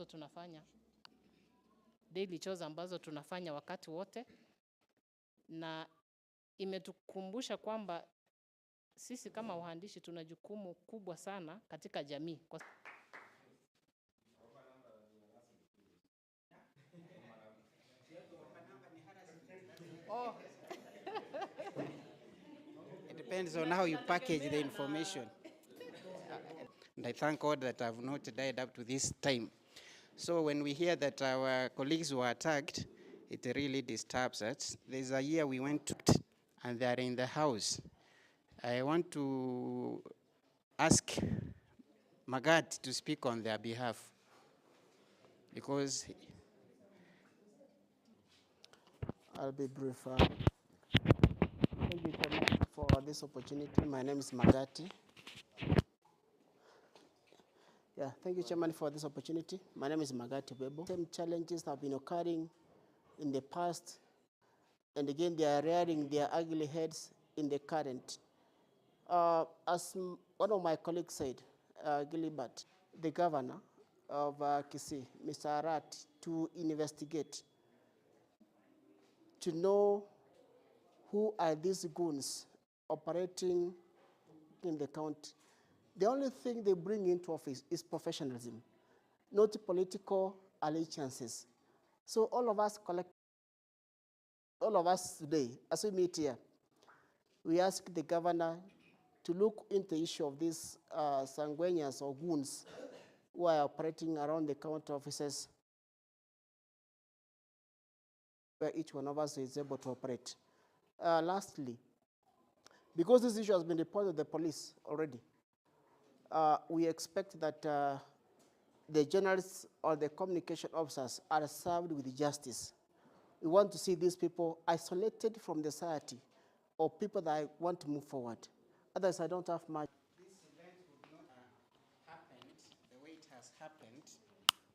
tunafanya, daily chores ambazo tunafanya wakati wote, na imetukumbusha kwamba sisi kama waandishi tuna jukumu kubwa sana katika jamii. Oh. It depends on how you package the information. And I thank God that I've not died up to this time. So when we hear that our colleagues were attacked, it really disturbs us. There's a year we went to, and they are in the house. I want to ask Magat to speak on their behalf, because I'll be brief. Thank you, Chairman, for this opportunity. My name is Magati. Yeah, thank you, Chairman, for this opportunity. My name is Magati Bebo. Same challenges have been occurring in the past, and again, they are rearing their ugly heads in the current. As one of my colleagues said, Gilbert, the governor of Kisii, Mr. Arat, to investigate, to know who are these goons operating in the county. The only thing they bring into office is professionalism, not political allegiances. So all of us today, as we meet here, we ask the governor to look into the issue of these sanguinians or goons who are operating around the county offices where each one of us is able to operate. Lastly, because this issue has been reported to the police already, we expect that the journalists or the communication officers are served with justice. We want to see these people isolated from the society, or people that want to move forward. Otherwise, I don't have much. this event would not have happened the way it has happened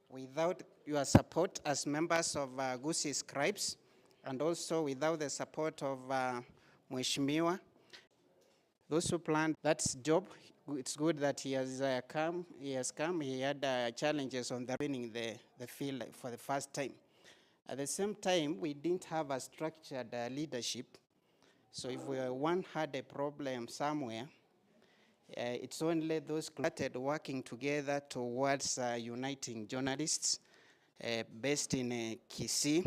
without your support as members of Gusii Scribes, and also without the support of Mheshimiwa. Those who planned that job, it's good that he has come. He had challenges on winning the field for the first time. At the same time, we didn't have a structured leadership. So if one had a problem somewhere, it's only those started working together towards uniting journalists based in Kisii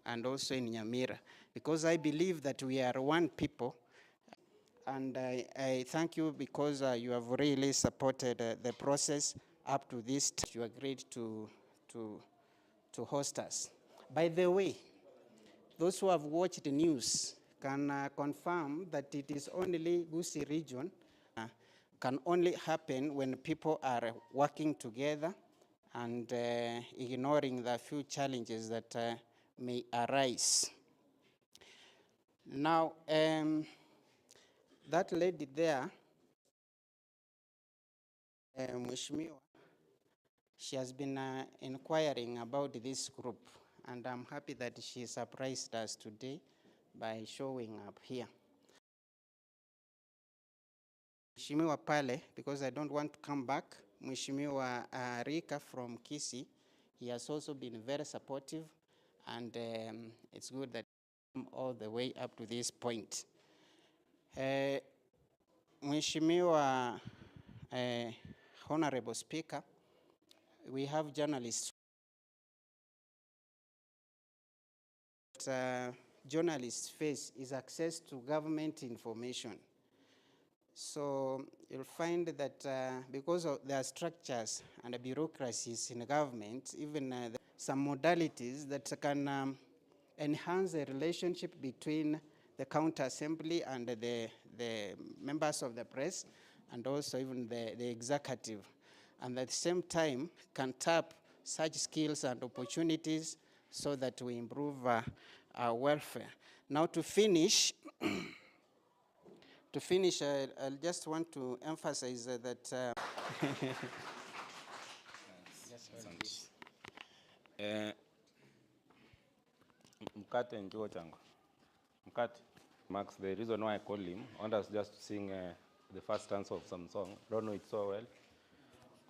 and also in Nyamira, because I believe that we are one people. And I thank you because you have really supported the process up to this time. You agreed to host us. By the way, those who have watched the news can confirm that it is only Gusii region can only happen when people are working together and ignoring the few challenges that may arise. Now, that lady there, Mheshimiwa, she has been inquiring about this group, and I'm happy that she surprised us today by showing up here. Mheshimiwa pale, because I don't want to come back, Mheshimiwa Rika from Kisii, he has also been very supportive, and it's good that all the way up to this point. Mheshimiwa Honorable Speaker, we have journalists. Journalists face is access to government information. So you'll find that because of their structures and the bureaucracies in the government, even some modalities that can enhance the relationship between the county assembly and the members of the press, and also even the executive, and at the same time can tap such skills and opportunities so that we improve our welfare. Now to finish, I just want to emphasize that Mkate njuo changu. Mkate. Max, the reason why I call him, I want us just to sing the first stanza of some song. Don't know it so well.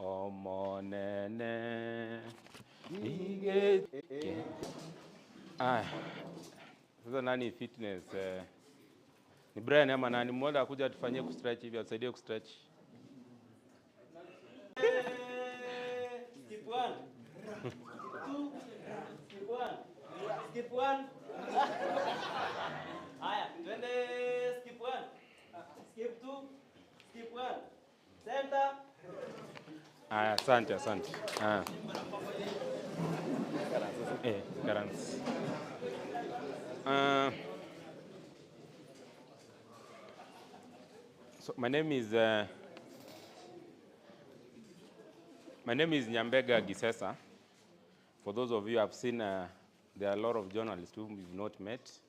Omonene Okay. Sasa nani fitness? Ni Brian ama nani mmoja akuja tufanyie kustretch hivi, atusaidie kustretch. Skip one. Two. Skip one. Skip one. Haya, twende skip one. Skip two. Skip one. Center. Asante. Garants. So my name is Nyambega Gisesa. For those of you who have seen, there are a lot of journalists whom we've not met.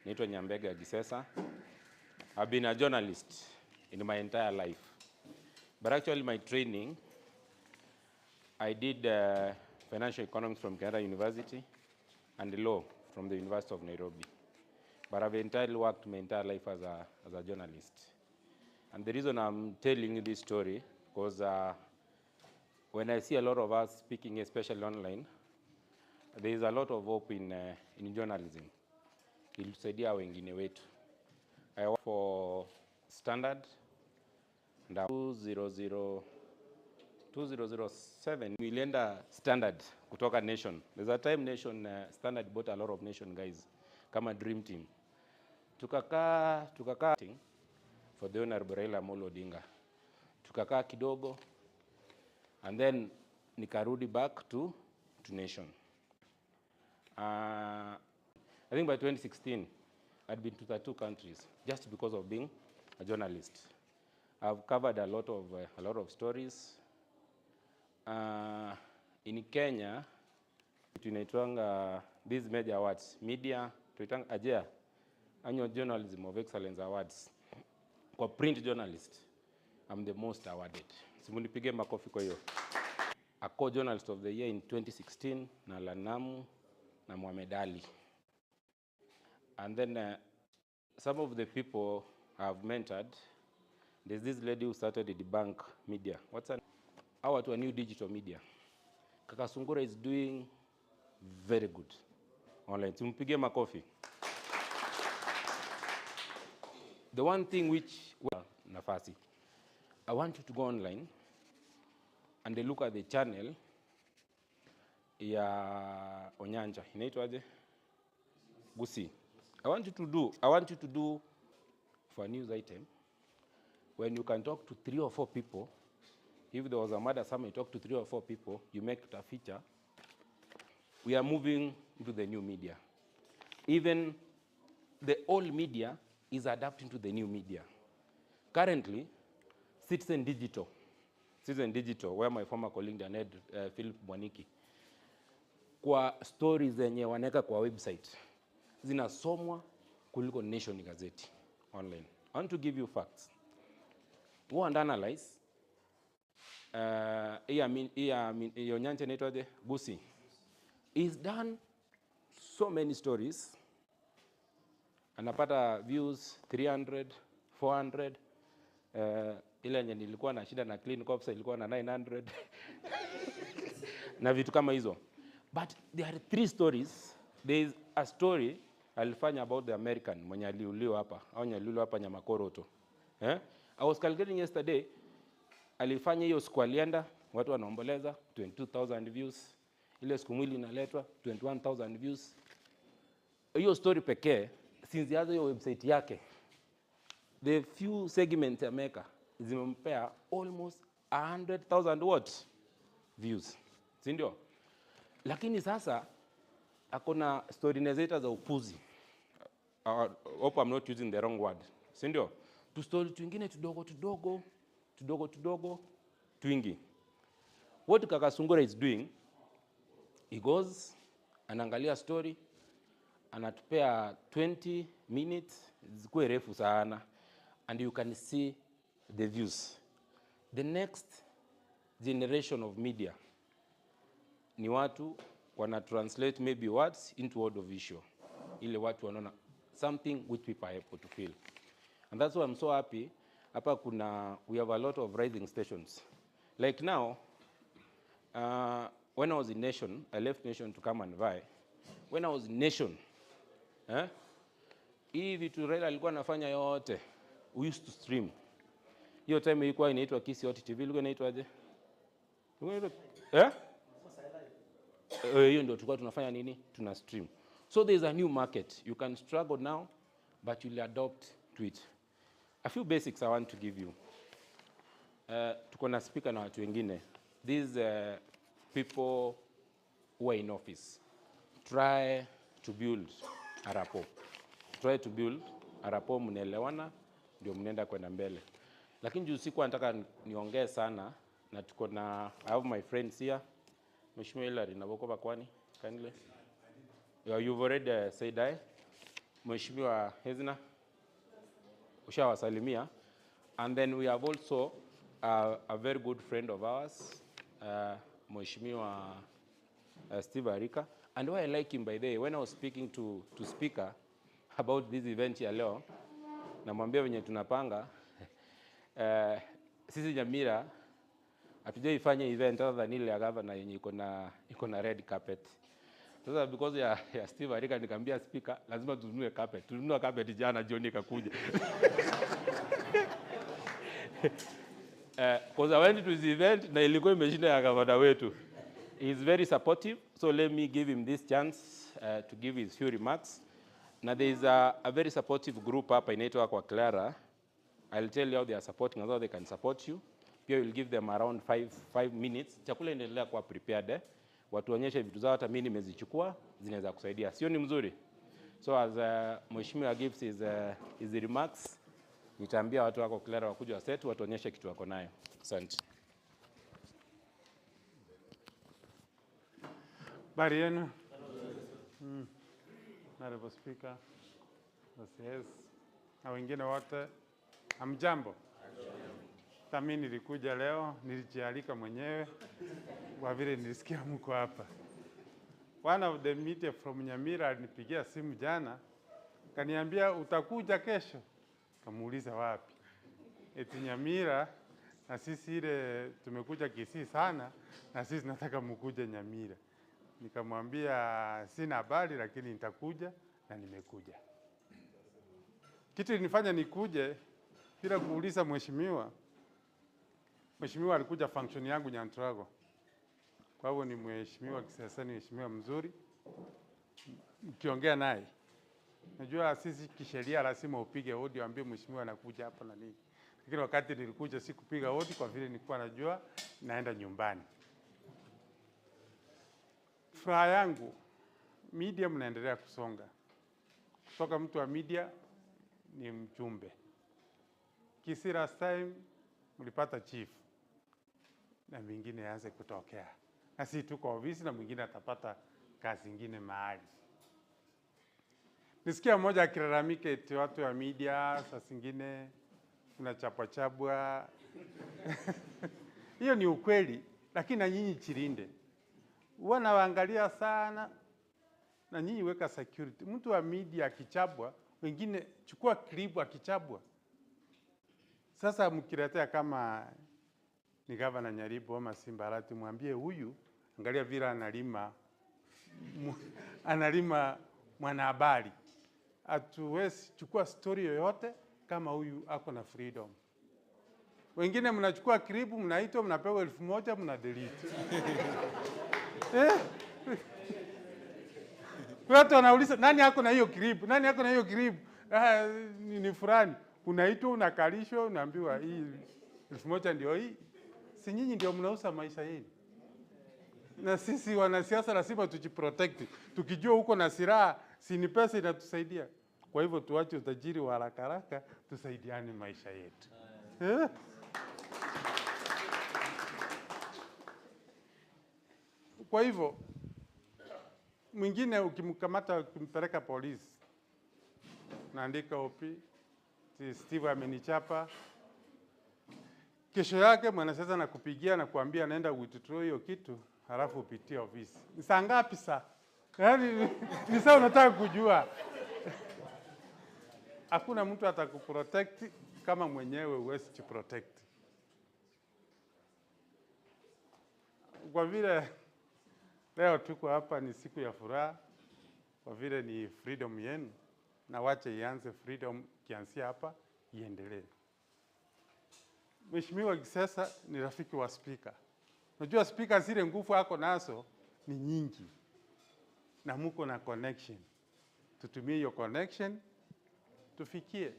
Naitwa Nyambega Gisesa. I've been a journalist in my entire life. But actually my training, I did financial economics from Canada University and law from the University of Nairobi. But I've entirely worked my entire life as a journalist. And the reason I'm telling you this story, because when I see a lot of us speaking, especially online, there is a lot of hope in journalism. Ilusaidia wengine wetu. I work for Standard, and 2007, nilienda Standard kutoka Nation. There's a time Nation, Standard bought a lot of Nation guys, kama Dream Team. Tukakaa for the Honorable Raila Amolo Odinga. Tukakaa kidogo, and then nikarudi back to Nation. I think by 2016, I'd been to 32 countries just because of being a journalist. I've covered a lot of stories. In Kenya, tunaitwanga these major awards, media, tunaitwanga AJEA, Annual Journalism of Excellence Awards. Kwa print journalist, I'm the most awarded. Simunipige makofi kwa hiyo. A co-journalist of the year in 2016 na Lanamu na Mohamed Ali. And then some of the people I've mentored, there's this lady who started the Debunk Media. What's her name? Our to a new digital media. Kaka Sungura is doing very good online. Tumpige makofi. The one thing which, nafasi, I want you to go online and they look at the channel ya Onyanja. Inaitwaje? Gusii. I want you to do for a news item when you can talk to 3 or 4 people. If there was a murder, somebody talk to 3 or 4 people, you make it a feature. We are moving into the new media. Even the old media is adapting to the new media. Currently, Citizen Digital, where my former colleague Daned Philip Mwaniki, kwa stories zenye waneka kwa website, zinasomwa kuliko Nation gazeti online. I want to give you facts. Go and analyze. Onyanja inaitwaje? Gusii. He's done so many stories. Anapata views 300, 400. Ile yenye nilikuwa na shida na clean corps ilikuwa na 900. Na vitu kama hizo. But there are 3 stories. There is a story alifanya about the American mwenye aliuliwa hapa, au aliuliwa hapa Nyamakoroto. I was calculating yesterday, alifanya hiyo siku alienda, watu wanaomboleza 22,000 views. Ile siku mwili inaletwa 21,000 views. Hiyo story pekee, since yazo hiyo website yake, the few segments ameka zimempea almost 100,000 what views. Si ndio? Lakini sasa akona story nezeta za upuzi. Hope I'm not using the wrong word. Si ndio? Tu story twingine tudogo twingi. What Kaka Sungura is doing, he goes, anaangalia story, anatupea 20 minutes, zikuwe refu sana, and you can see the views. The next generation of media ni watu wana translate maybe words into audio visual. Ile watu wanaona something which people are able to feel. And that's why I'm so happy. Hapa we have a lot of rising stations. Like now, when I was in Nation, I left Nation to come and vie. When I was in Nation, hii vitu Raila alikuwa anafanya yote, we used to stream. Hiyo time ilikuwa inaitwa Kisioti TV, ilikuwa inaitwaje? Hiyo ndio tulikuwa tunafanya nini? Tuna stream. So there's a new market. You can struggle now, but you'll adopt to it. A few basics I want to give you. Tuko na speaker na watu wengine. These people who are in office, try to build a rapport. Try to build a rapport, mnaelewana ndio mnaenda kwenda mbele. Lakini juu siku nataka niongee sana na tuko na I have my friends here. Mheshimiwa Hilary Nabokova kwani kindly. You've already said I. Mheshimiwa Hezna ushawasalimia. And then we have also a very good friend of ours, Mheshimiwa Steve Arika. And why I like him by the way, when I was speaking to speaker about this event ya leo, namwambia venye tunapanga, sisi Nyamira hatujaifanya event other than ile ya governor yenye iko na red carpet. Sasa because ya Steve Arika nikamwambia speaker lazima tununue carpet. Tununua carpet jana jioni ikakuja. Because I went to the event na ilikuwa imeshinda ya governor wetu. He is very supportive, so let me give him this chance to give his few remarks. Now there is a very supportive group hapa inaitwa kwa Clara. I'll tell you how they are supporting, how they can support you. Pia will give them around 5 minutes. Chakula inaendelea kuwa prepared. Watu waonyeshe vitu zao hata mimi nimezichukua zinaweza kusaidia. Sio ni mzuri? So as Mheshimiwa gives his remarks, nitaambia watu wako Clara wakuja wasetu watuonyeshe kitu wako nayo. Asante. Habari yenu? Honorable Speaker, OCS, na wengine wote, hamjambo? Mimi nilikuja leo, nilijialika mwenyewe, kwa vile nilisikia mko hapa. One of the media from Nyamira alinipigia simu jana, kaniambia utakuja kesho. Kamuuliza wapi? Eti Nyamira, na sisi ile tumekuja Kisii sana, na sisi nataka mkuje Nyamira. Nikamwambia sina habari lakini nitakuja na nimekuja. Kitu nifanya nikuje bila kuuliza mheshimiwa. Mheshimiwa alikuja function yangu Nyantrago. Kwa hivyo ni mheshimiwa kisasa, ni mheshimiwa mzuri. Ukiongea naye najua sisi kisheria lazima upige hodi uambie mheshimiwa anakuja hapa na nini. Lakini wakati nilikuja sikupiga hodi kwa vile nilikuwa najua naenda nyumbani. Furaha yangu, media mnaendelea kusonga. Kutoka mtu wa media ni mjumbe. Kisii last time mlipata chief na mwingine aanze kutokea. Na sisi tuko ofisi na mwingine atapata kazi nyingine mahali. Nisikia mmoja akilalamika eti watu wa media saa zingine unachapwa. Hiyo ni ukweli, lakini na nyinyi chilinde. Wanaangalia sana na nyinyi weka security. Mtu wa media akichabwa, wengine chukua clip akichabwa. Sasa mkiletea kama ni gavana Nyaribo ama Simbarati, mwambie huyu angalia vile analima mwanahabari. Hatuwezi chukua story yoyote kama huyu ako na freedom. Wengine mnachukua clip, mnaitwa, mnapewa 1000, mna delete. Watu wanauliza nani ako na hiyo clip? Nani ako na hiyo clip? Ni fulani. Unaitwa, unakalishwa, unaambiwa hii 1000 ndio hii. Si nyinyi ndio mnauza maisha yenu. Na sisi wanasiasa lazima tujiprotect. Tukijua huko na silaha, si ni pesa inatusaidia. Kwa hivyo tuache utajiri wa haraka haraka, tusaidiane maisha yetu. Kwa hivyo mwingine ukimkamata ukimpeleka polisi, naandika OP, Steve amenichapa. Kesho yake mwanasiasa anakupigia na kuambia naenda withdraw hiyo kitu, halafu upitie ofisi. Ni saa ngapi saa? Yaani ni saa unataka kujua. Hakuna mtu atakuprotect kama mwenyewe huwezi kuprotect. Kwa vile Leo tuko hapa ni siku ya furaha kwa vile ni freedom yenu, na wache ianze freedom kianzia hapa iendelee. Mheshimiwa Gisesa ni rafiki wa spika. Unajua spika zile nguvu ako nazo ni nyingi, na muko na connection. Tutumie hiyo connection tufikie.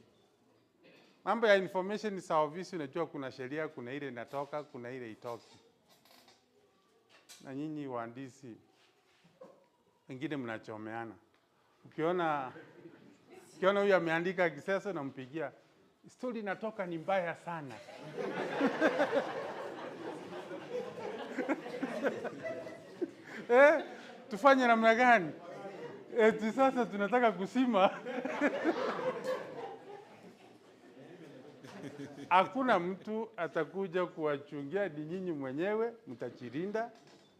Mambo ya information service, unajua kuna sheria, kuna ile inatoka, kuna ile itoki. Na nyinyi waandishi wengine mnachomeana. Ukiona huyu ameandika Gisesa, nampigia story inatoka ni mbaya sana. Tufanye namna gani? Sasa tunataka kusima. Hakuna mtu atakuja kuwachungia, ni nyinyi mwenyewe mtajilinda,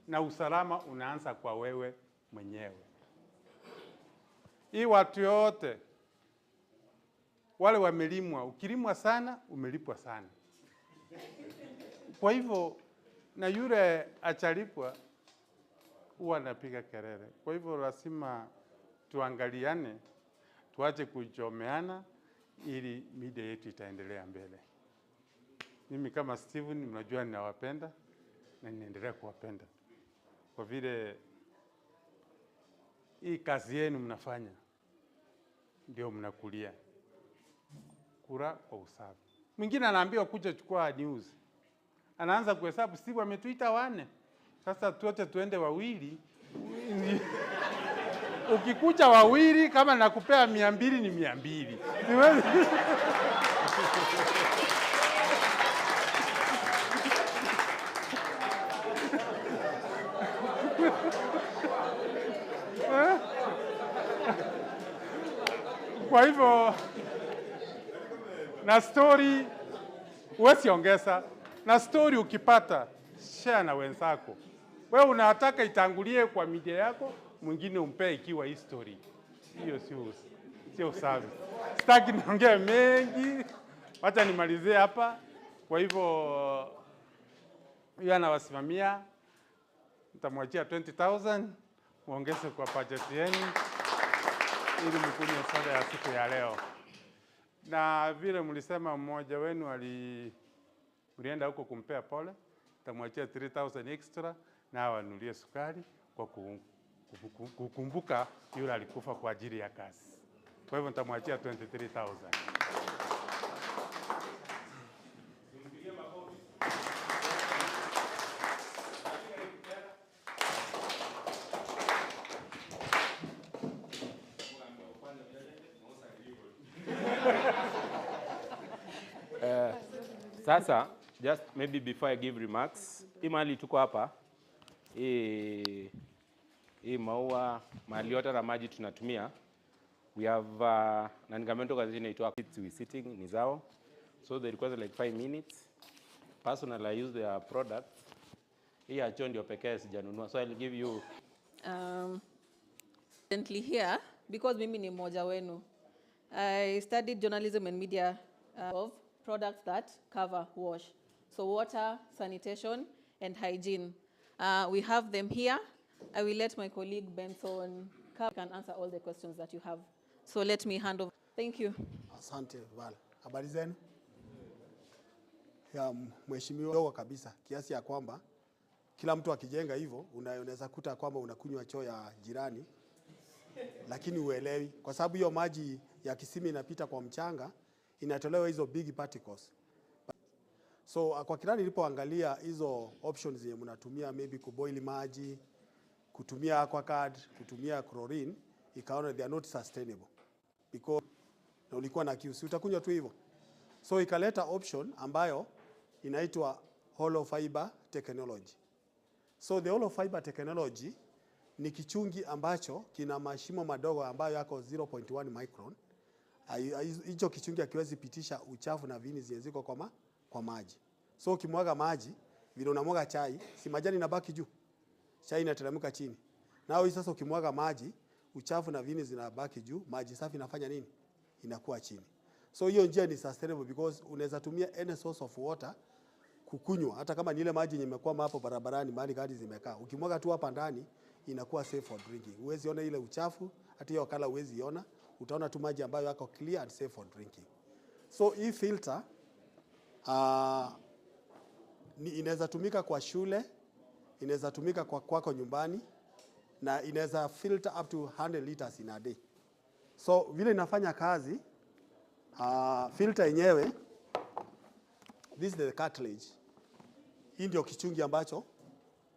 na usalama unaanza kwa wewe mwenyewe. Hii watu yote wale wamelimwa, ukilimwa sana umelipwa sana. Kwa hivyo na yule achalipwa huwa anapiga kelele. Kwa hivyo lazima tuangaliane, tuache kuchomeana ili media yetu itaendelea mbele. Mimi kama Steven, mnajua ninawapenda na ninaendelea kuwapenda. Kwa vile hii kazi yenu mnafanya ndio mnakulia. Kura kwa usafi. Mwingine anaambiwa kuja chukua news, anaanza kuhesabu, Steve ametuita 4. Sasa tuote tuende wawili. Ukikuja wawili, kama nakupea 200 ni 200. Kwa hivyo na story huwezi ongeza, na story ukipata share na wenzako. Wewe unataka itangulie kwa media yako, mwingine umpe ikiwa history. Hiyo sio sawa. Sitaki niongee mengi, wacha nimalizie hapa. Kwa hivyo yeye anawasimamia, nitamwachia 20,000 muongeze kwa budget yenu ili mkunywe soda ya siku ya leo. Na vile mlisema mmoja wenu ulienda huko kumpea pole, nitamwachia 3,000 extra na wanunulie sukari kwa kukumbuka yule alikufa kwa ajili ya kazi. Kwa hivyo nitamwachia 23,000. Sasa, just maybe before I give remarks, hii mahali tuko hapa, hii maua, mahali yote na maji tunatumia, we have na nikamento kazi inaitwa sitting ni zao, so they require like 5 minutes. Personally, I use their products. Hii acho ndio pekee sijanunua, so I'll give you recently here because mimi ni mmoja wenu. I studied journalism and media of products that cover wash. So water, sanitation, and hygiene. We have them here. I will let my colleague Benson can answer all the questions that you have. So let me hand over. Thank you. Asante Val. Habari zenu? Ya mheshimiwa dogo kabisa kiasi ya kwamba kila mtu akijenga hivyo unaweza kuta kwamba unakunywa choo ya jirani, lakini uelewi kwa sababu hiyo maji ya kisima inapita kwa mchanga, inatolewa hizo big particles. So kwa kila nilipoangalia hizo options zenye mnatumia, maybe kuboil maji, kutumia aquacard, kutumia chlorine, ikaona they are not sustainable because na ulikuwa na kiu, utakunywa tu hivyo. So ikaleta option ambayo inaitwa hollow fiber technology. So the hollow fiber technology ni kichungi ambacho kina mashimo madogo ambayo yako 0.1 micron. Hicho kichungi hakiwezi pitisha uchafu na viini ziko kwa maji. So ukimwaga maji, vile unamwaga chai, si majani inabaki juu. Chai inateremka chini. Nao sasa ukimwaga maji, uchafu na viini zinabaki juu, maji safi inafanya nini? Inakuwa chini. So hiyo njia ni sustainable because unaweza tumia any source of water kukunywa, hata kama ni ile maji yenye imekwama hapo barabarani mahali gari zimekaa. Ukimwaga tu hapa ndani, inakuwa safe for drinking. Huwezi ona ile uchafu, hata hiyo kala huwezi ona, utaona tu maji ambayo yako clear and safe for drinking. So hii filter inaweza tumika kwa shule, inaweza tumika kwa kwako nyumbani, na inaweza filter up to 100 liters in a day. So vile inafanya kazi, filter yenyewe, this is the cartilage. Hii ndio kichungi ambacho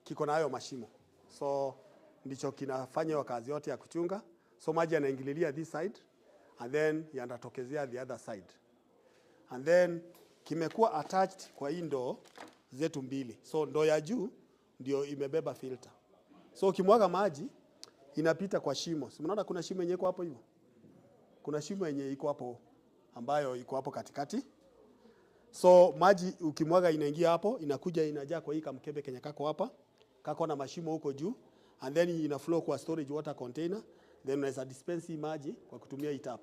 kiko na hayo mashimo. So ndicho kinafanya hiyo kazi yote ya kuchunga. So maji yanaingililia this side and then yanatokezea the other side. And then kimekuwa attached kwa hii ndoo zetu mbili. So ndoo ya juu ndio imebeba filter. So ukimwaga maji inapita kwa shimo. Si mnaona kuna shimo yenye iko hapo hivyo? Kuna shimo yenye iko hapo ambayo iko hapo katikati. So maji ukimwaga inaingia hapo, inakuja inajaa kwa hii kamkebe kenye kako hapa. Kako na mashimo huko juu and then ina flow kwa storage water container, then unaweza dispense hii maji kwa kutumia hii tap.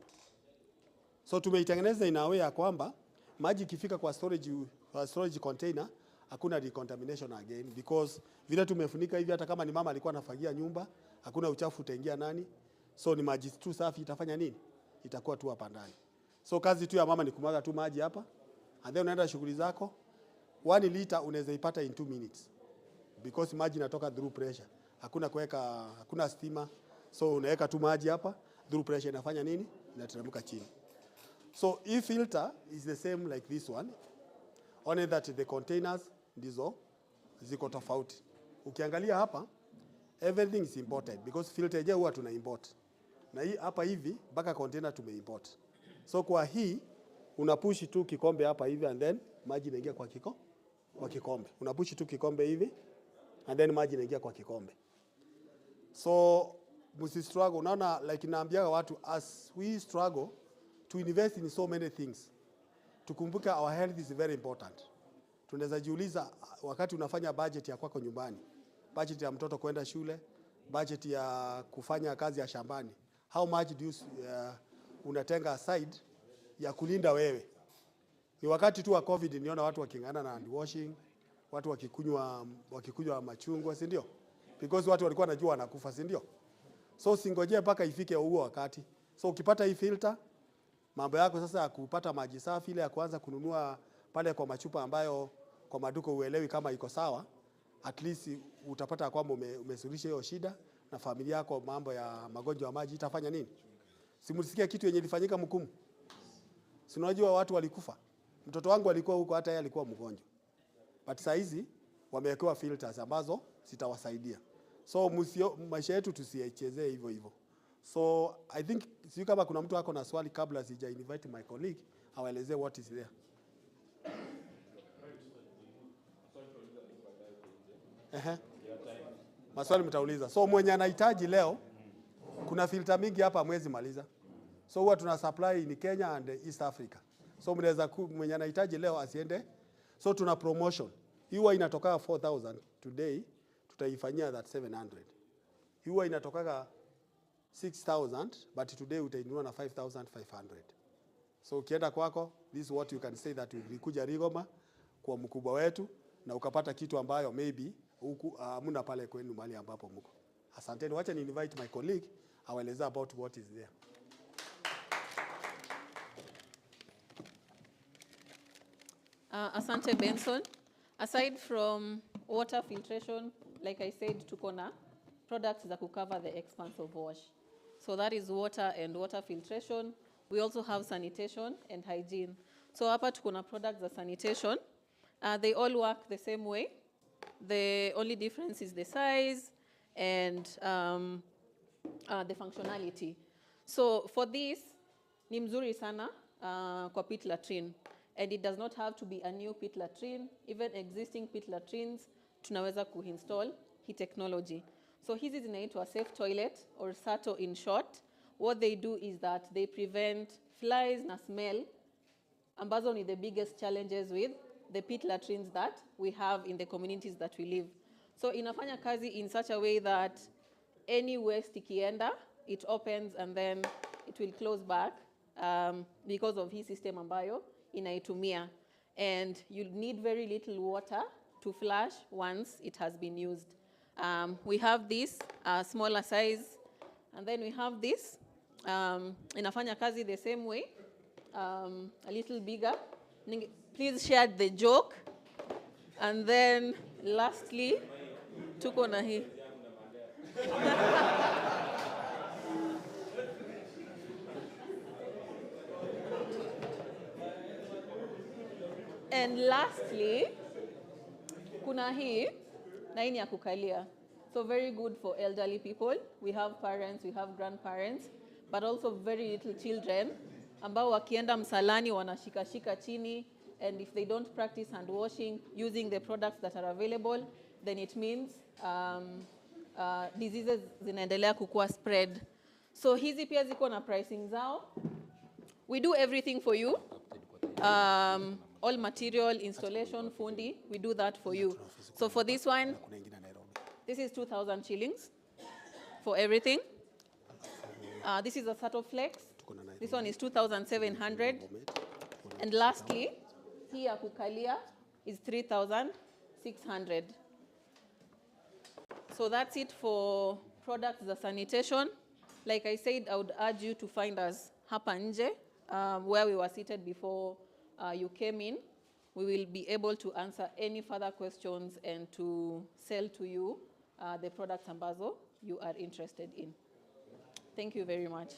So tumeitengeneza in a way ya kwamba maji ikifika kwa storage container hakuna decontamination again, because vile tumefunika hivi, hata kama ni mama alikuwa anafagia nyumba, hakuna uchafu utaingia nani. So ni maji tu safi, itafanya nini? Itakuwa tu hapa ndani. So kazi tu ya mama ni kumwaga tu maji hapa and then unaenda shughuli zako. 1 liter unaweza ipata in 2 minutes because maji inatoka through pressure. Hakuna kuweka, hakuna stima. So unaweka tu maji hapa, through pressure inafanya nini? Inateremka chini. So hii filter is the same like this one, only that the containers ndizo ziko tofauti. Ukiangalia hapa, everything is imported because filter yenyewe huwa tuna import. Na hii hapa hivi mpaka container tumeimport. So kwa hii unapush tu kikombe hapa hivi and then maji inaingia kwa kikombe. Unapush tu kikombe hivi and then maji inaingia kwa kikombe. So msi struggle. Unaona, like naambiaga watu, as we struggle to invest in so many things, tukumbuke our health is very important. Tunaweza jiuliza wakati unafanya budget ya kwako nyumbani, budget ya mtoto kwenda shule, budget ya kufanya kazi ya shambani, how much do you unatenga aside ya kulinda wewe? Ni wakati tu wa COVID niona watu wakingana na hand washing, watu wakikunywa machungwa, si ndio? Because watu walikuwa wanajua wanakufa, si ndio? So singojee mpaka ifike huo wakati. So ukipata hii filter, mambo yako sasa ya kupata maji safi, ile ya kuanza kununua pale kwa machupa ambayo kwa maduka uelewi kama iko sawa, at least utapata kwamba umesuluhisha hiyo shida, na familia yako mambo ya magonjwa ya maji itafanya nini? Simulisikia kitu yenye ilifanyika Mkumu? Si unajua watu walikufa. Mtoto wangu alikuwa huko, hata yeye alikuwa mgonjwa. But saa hizi wamewekewa filters ambazo zitawasaidia. So maisha yetu tusiichezee hivyo hivyo. So I think sio kama kuna mtu wako na swali kabla sija invite my colleague awaelezee what is there. Maswali mtauliza. So mwenye anahitaji leo, kuna filter mingi hapa mwezi maliza. So huwa tuna supply in Kenya and East Africa. So mnaweza mwenye anahitaji leo asiende. So tuna promotion. Hii huwa inatoka 4,000 today, tutaifanyia that 700. Hii huwa inatoka 6,000 but today utainunua na 5,500. So ukienda kwako, this is what you can say that ulikuja Rigoma kwa mkubwa wetu na ukapata kitu ambayo maybe huku hamna pale kwenu mahali ambapo mko. Asanteni. Wacha ni invite my colleague awaeleza about what is there. Asante Benson. Aside from water filtration, like I said, tuko na products that could cover the expanse of wash. So that is water and water filtration. We also have sanitation and hygiene. So hapa tuko na products za sanitation. They all work the same way. The only difference is the size and the functionality. So for this, ni mzuri sana kwa pit latrine. And it does not have to be a new pit latrine. Even existing pit latrines, tunaweza kuinstall hii technology. So hizi zinaitwa safe toilet or SATO in short. What they do is that they prevent flies na smell, ambazo ni the biggest challenges with the pit latrines that we have in the communities that we live. So inafanya kazi in such a way that any waste ikienda, it opens and then it will close back because of hii system ambayo inaitumia. And you need very little water to flush once it has been used. We have this smaller size, and then we have this inafanya kazi the same way, a little bigger. Please share the joke. And then lastly, tuko na hii. And lastly, kuna hii, na hii ni ya kukalia. So very good for elderly people. We have parents, we have grandparents, but also very little children ambao wakienda msalani wanashikashika chini, and if they don't practice hand washing using the products that are available, then it means diseases zinaendelea kukua spread. So hizi pia ziko na pricing zao. We do everything for you. All material, installation, fundi, we do that for you. So for this one, this is 2,000 shillings for everything. This is a Sato Flex. This one is 2,700. And lastly, here kukalia is 3,600. So that's it for products za sanitation. Like I said, I would urge you to find us hapa nje, where we were seated before you came in. We will be able to answer any further questions and to sell to you the products ambazo you are interested in. Thank you very much.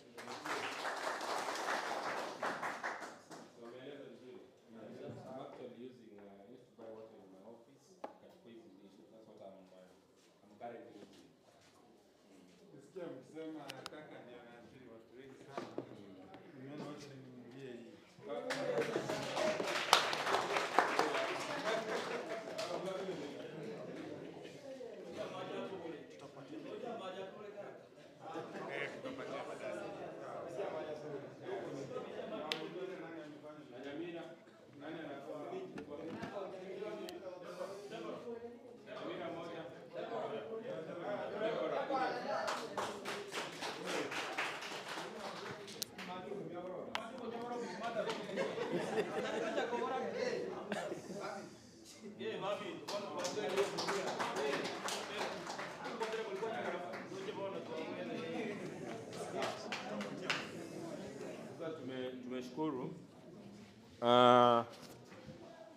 Tumeshukuru.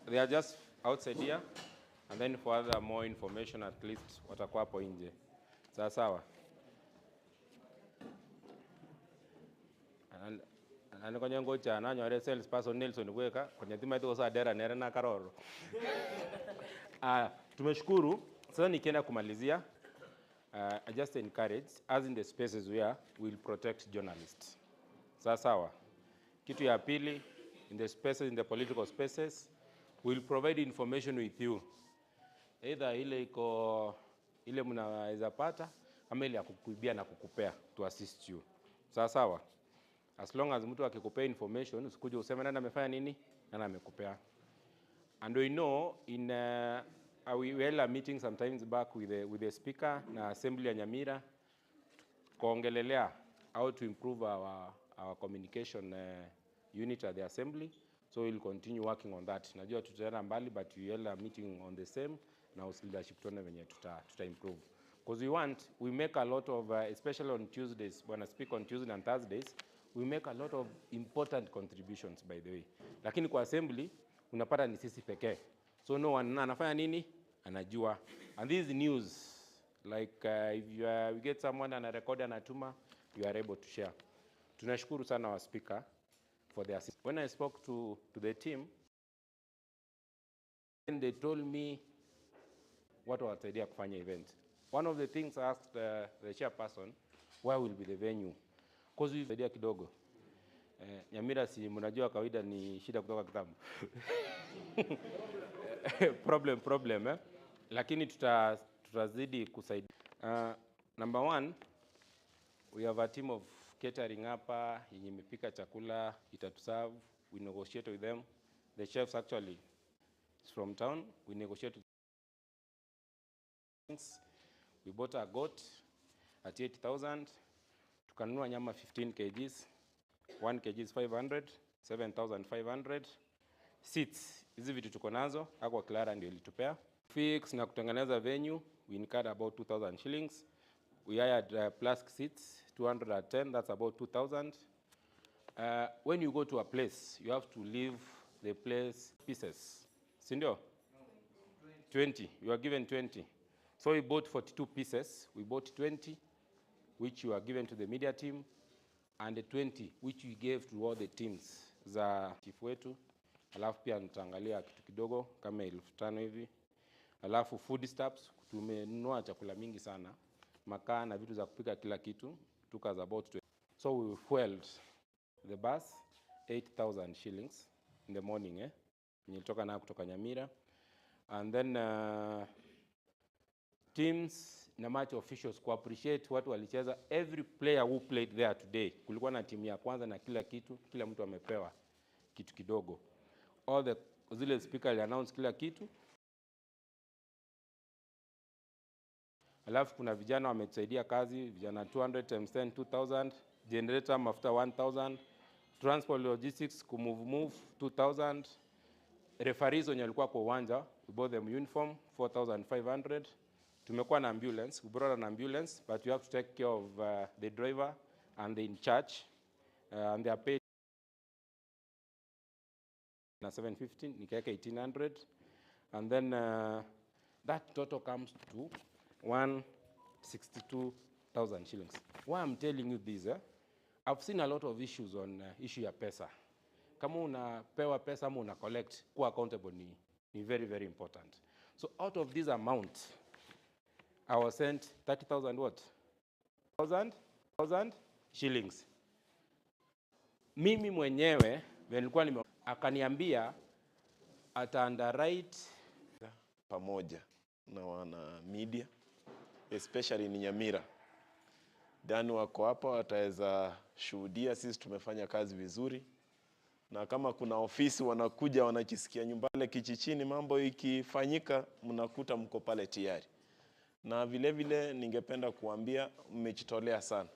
They are just outside here, and then for other more information, at least watakuwa hapo nje. Sawa sawa. And kwenye ngocha na nyore sales person Nelson kweka kwenye timu yetu sasa dera nere na karoro. Tumeshukuru. Sasa nikienda kumalizia, I just encourage, as in the spaces where we'll protect journalists. Sawa sawa. Kitu ya pili, in the spaces, in the political spaces, we'll provide information with you. Either ile mnaweza pata, ama ile ya kukuibia na kukupea, to assist you. Sawa sawa. As long as mtu akikupea information, usikuje useme nani amefanya nini, nani amekupea. And we know we held a meeting sometimes back with the speaker na assembly ya Nyamira, kuongelelea how to improve our communication unit at the assembly. So we'll continue working on that. Najua tutaenda mbali, but we held a meeting on the same, na leadership tuone venye tuta improve. Because we make a lot of, especially on Tuesdays, when I speak on Tuesdays and Thursdays, we make a lot of important contributions, by the way. Lakini kwa assembly, unapata ni sisi pekee. So no one anafanya nini, anajua. And this is news. Like if we get someone and a recorder anatuma, you are able to share. Tunashukuru sana wa speaker for their assistance. When I spoke to the team, they told me what was the idea of kufanya event. One of the things I asked the chairperson, where will be the venue? Because we idea kidogo. Nyamira si mnajua kawaida ni shida kutoka kitabu. problem. Lakini tutazidi kusaidia. Number one, we have a team of catering hapa, yenye imepika chakula, itatuserve. We negotiate with them. The chefs actually is from town. We negotiate with them. We bought a goat at 8,000. Tukanunua nyama 15 kgs. 1 kg is 500, 7,500. Seats, hizi vitu tuko nazo, hapo Clara ndio ilitupea. Fix na kutengeneza venue, we incurred about 2,000 shillings. We hired plastic seats, 210, that's about 2,000. When you go to a place, you have to leave the place pieces. Sindio? 20. You are given 20. So we bought 42 pieces. We bought 20, which you are given to the media team, and the 20, which we gave to all the teams za chief wetu. Alafu pia nitaangalia kitu kidogo kama 5,000 hivi. Alafu food stamps, tumenunua chakula mingi sana. Makaa na vitu za kupika kila kitu. Took us about 20. So we fueled the bus 8,000 shillings in the morning, nilitoka na kutoka Nyamira. And then teams na match officials ku appreciate watu walicheza. Every player who played there today, kulikuwa na timu ya kwanza na kila kitu, kila mtu amepewa kitu kidogo. All the zile speaker announce kila kitu. Alafu kuna vijana wametusaidia kazi, vijana 200 times 10, 2,000, generator mafuta 1,000, transport logistics kumove 2,000, referees wenye walikuwa kwa uwanja, we bought them uniform 4,500. Tumekuwa na ambulance, we brought an ambulance, but you have to take care of the driver and the in charge, and they are paid na 750, nikaweka 1,800, and then that total comes to 162,000 shillings. Why I'm telling you this, I've seen a lot of issues on issue ya pesa. Kama unapewa pesa ama una collect, kuwa accountable ni very, very important. So out of this amount, I was sent 30,000 what? 1,000 shillings. Mimi mwenyewe, nilikuwa akaniambia ata underwrite pamoja na wana media, especially ni Nyamira. Dani wako hapa wataweza shuhudia sisi tumefanya kazi vizuri. Na kama kuna ofisi wanakuja wanajisikia nyumbani kichichini, mambo ikifanyika mnakuta mko pale tayari. Na vile vile ningependa kuambia mmejitolea sana.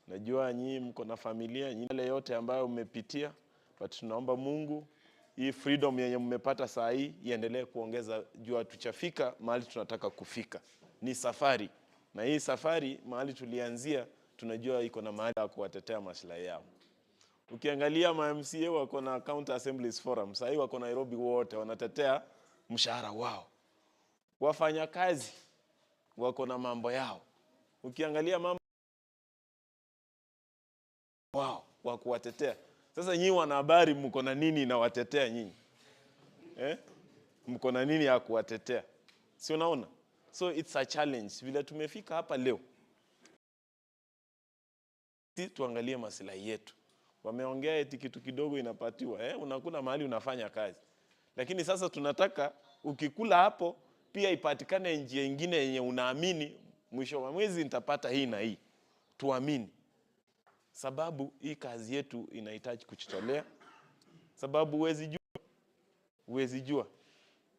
Najua nyinyi mko na familia, nyinyi yote ambayo mmepitia, but tunaomba Mungu hii freedom yenye mmepata saa hii iendelee kuongeza, jua tuchafika mahali tunataka kufika. Ni safari. Na hii safari mahali tulianzia tunajua iko na mahali ya kuwatetea maslahi yao. Ukiangalia ma-MCA wako na County Assemblies Forum, sasa hivi wako Nairobi wote wanatetea mshahara wao. Wafanya kazi wako na mambo yao. Ukiangalia mambo wao wa kuwatetea. Sasa nyinyi wanahabari mko na nini na watetea nyinyi? Mko na nini ya kuwatetea? Si unaona? So it's a challenge. Vile tumefika hapa leo, sisi tuangalie maslahi yetu. Wameongea eti kitu kidogo inapatiwa, unakula mahali unafanya kazi. Lakini sasa tunataka ukikula hapo pia ipatikane njia nyingine yenye unaamini mwisho wa mwezi nitapata hii na hii. Tuamini. Sababu hii kazi yetu inahitaji kujitolea. Sababu huwezi jua.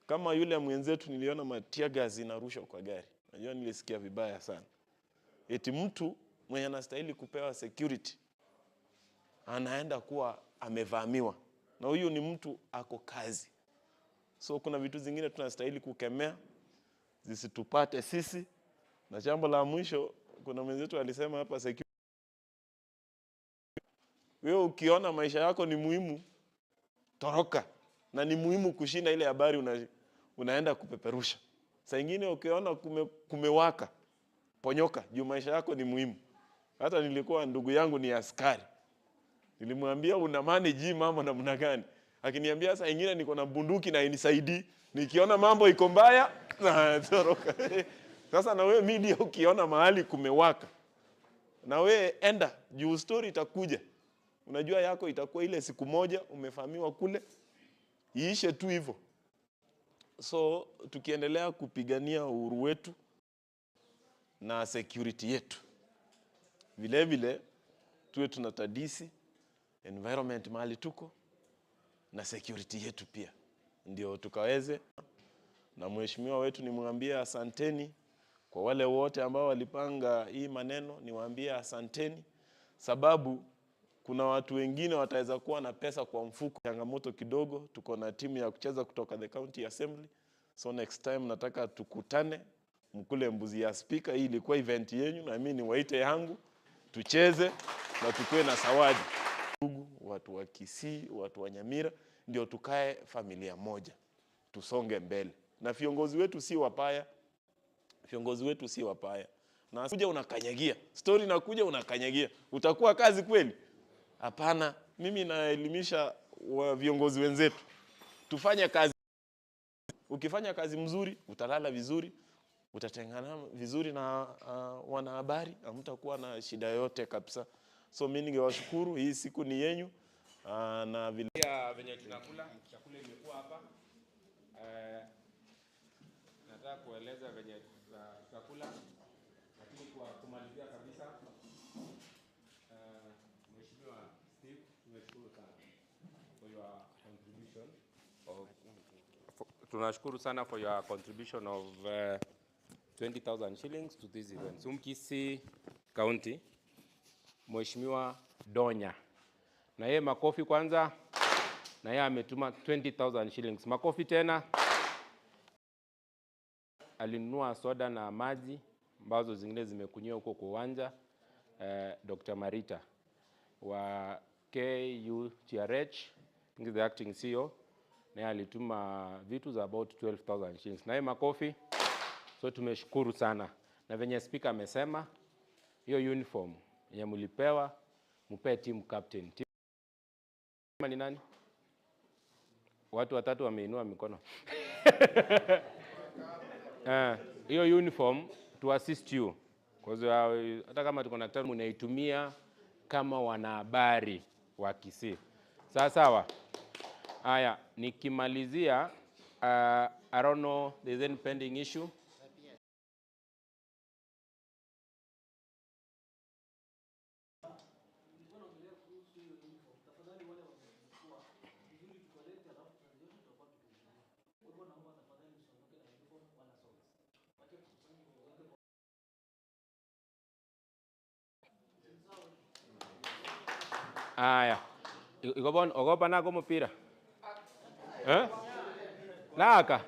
Kama yule mwenzetu niliona matia gazi inarushwa kwa gari. Najua nilisikia vibaya sana. Eti mtu mwenye anastahili kupewa security anaenda kuwa amevamiwa. Na huyu ni mtu ako kazi. So kuna vitu zingine tunastahili kukemea zisitupate sisi. Na jambo la mwisho, kuna mwenzetu alisema hapa security. Wewe ukiona maisha yako ni muhimu, toroka. Na ni muhimu kushinda ile habari unaenda kupeperusha. Saa nyingine ukiona kumewaka, ponyoka, juu maisha yako ni muhimu. Hata nilikuwa ndugu yangu ni askari. Nilimwambia una manage mambo namna gani? Akiniambia saa nyingine niko na bunduki na inisaidii. Nikiona mambo iko mbaya, toroka. Sasa na wewe media ukiona mahali kumewaka, na wewe enda, juu story itakuja. Unajua yako itakuwa ile siku moja umefahamiwa kule, iishe tu hivyo. So tukiendelea kupigania uhuru wetu na security yetu, vile vile tuwe tunatadisi environment mahali tuko na security yetu pia, ndio tukaweze. Na mheshimiwa wetu nimwambie asanteni kwa wale wote ambao walipanga hii maneno, niwaambie asanteni, sababu kuna watu wengine wataweza kuwa na pesa kwa mfuko. Changamoto kidogo, tuko na timu ya kucheza kutoka the county assembly. So next time nataka tukutane, mkule mbuzi ya spika. Hii ilikuwa event yenu na mimi niwaite yangu, tucheze na tukue na zawadi. Watu wa Kisii, watu wa Nyamira, ndio tukae familia moja, tusonge mbele. Na viongozi wetu si wapaya, viongozi wetu si wapaya. Na kuja unakanyagia, story inakuja unakanyagia, utakuwa kazi kweli? Hapana. Mimi naelimisha wa viongozi wenzetu, tufanye kazi. Ukifanya kazi mzuri, utalala vizuri, utatengana vizuri na wanahabari, hamtakuwa na shida yote kabisa. So mimi ningewashukuru, hii siku ni yenu. Na vile venye tunakula, chakula imekuwa hapa. Nataka kueleza venye tutakula, lakini kwa kumalizia kabisa, Mheshimiwa Steve, tumeshukuru sana for your contribution. Tunashukuru sana for your contribution of 20,000 shillings to this event. Kisii County, Mheshimiwa Donya. Na yeye makofi kwanza. Na yeye ametuma 20,000 shillings. Makofi tena. Alinunua soda na maji ambazo zingine zimekunywa huko kwa uwanja. Dr. Marita wa KUTRH, the acting CEO, na yeye alituma vitu za about 12,000 shillings. Na yeye makofi. So tumeshukuru sana. Na venye speaker amesema, hiyo uniform yenye mlipewa, mpe team captain. Ni nani? Watu watatu wameinua mikono. Hiyo uniform to assist you. Because hata kama tuko na daktari mnaitumia kama wanahabari wa Kisii. Sawa sawa. Haya, nikimalizia, I don't know, there's any pending issue. Aya. Igobon ogopa na gomo pira. Naka.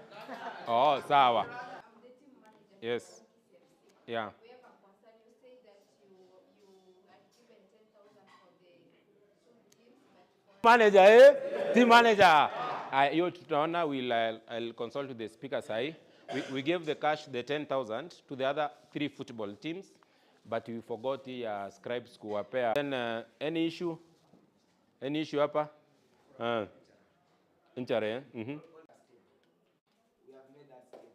Oh, sawa. Yes. Yeah. Manager, team manager. You tutaona, I'll consult with the speaker sahi. We gave the cash, the 10,000 to the other 3 football teams, but we forgot the scribes kuwapea. Then any issue? Any issue hapa? Inchare, We have made that step.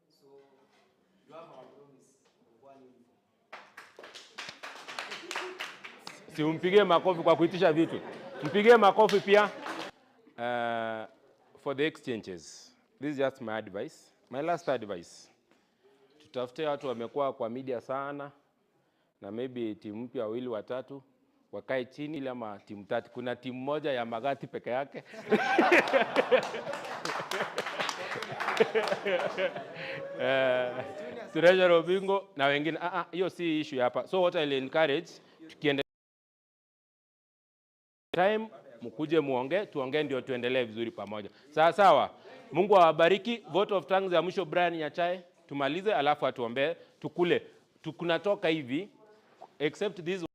So you have our promise of one uniform. Si umpige makofi kwa kuitisha vitu. Mpige makofi pia. For the exchanges, this is just my advice. My last advice. Tutafute watu wamekuwa kwa media sana, na maybe timu mpya wawili watatu wakae chini, ile ama timu tatu. Kuna timu moja ya Magati peke yake. Treasurer Obingo na wengine. Hiyo si issue hapa. So what I'll encourage, tukiende time mkuje muongee, tuongee ndio tuendelee vizuri pamoja. Sawa sawa. Mungu awabariki. Vote of thanks ya mwisho Brian Nyachae. Tumalize alafu atuombe, tukule. Tukunatoka hivi, except this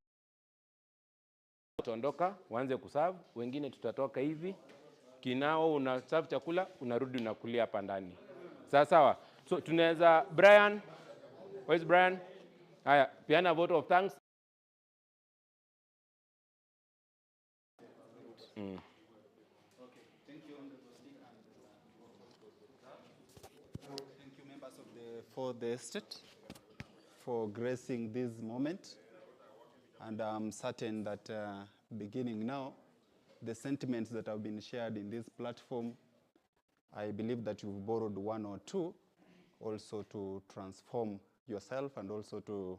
tuondoka, uanze kuserve, wengine tutatoka hivi. Kinao unaserve chakula, unarudi unakulia hapa ndani. Sawa sawa. So tunaweza Brian, where is Brian? Haya, piana vote of thanks. Okay, thank you, Honorable Speaker. Thank you, members of the Fourth Estate, for gracing this moment. And I'm certain that beginning now, the sentiments that have been shared in this platform, I believe that you've borrowed one or two also to transform yourself and also to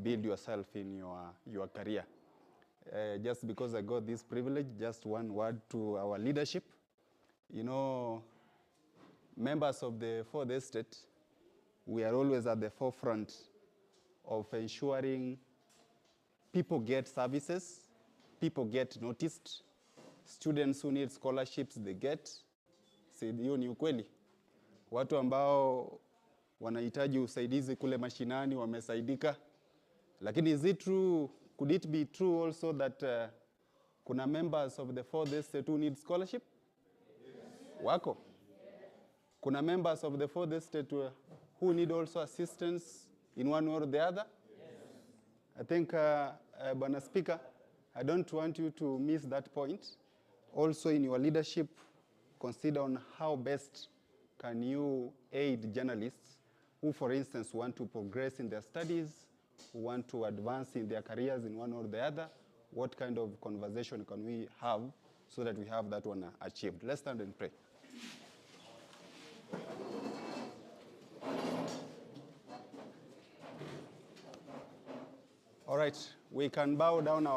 build yourself in your career. Just because I got this privilege, just one word to our leadership. You know, members of the Fourth Estate, we are always at the forefront of ensuring people get services, people get noticed, students who need scholarships, they get. Hiyo ni ukweli. Watu ambao wanahitaji usaidizi kule mashinani, wamesaidika. Lakini is it true, could it be true also that kuna members of the fourth estate who need scholarship? Wako. Kuna members of the fourth estate who need also assistance in one way or the other? I think, Bwana Speaker, I don't want you to miss that point. Also in your leadership, consider on how best can you aid journalists who, for instance, want to progress in their studies, who want to advance in their careers in one or the other. What kind of conversation can we have so that we have that one achieved? Let's stand and pray. All right, we can bow down our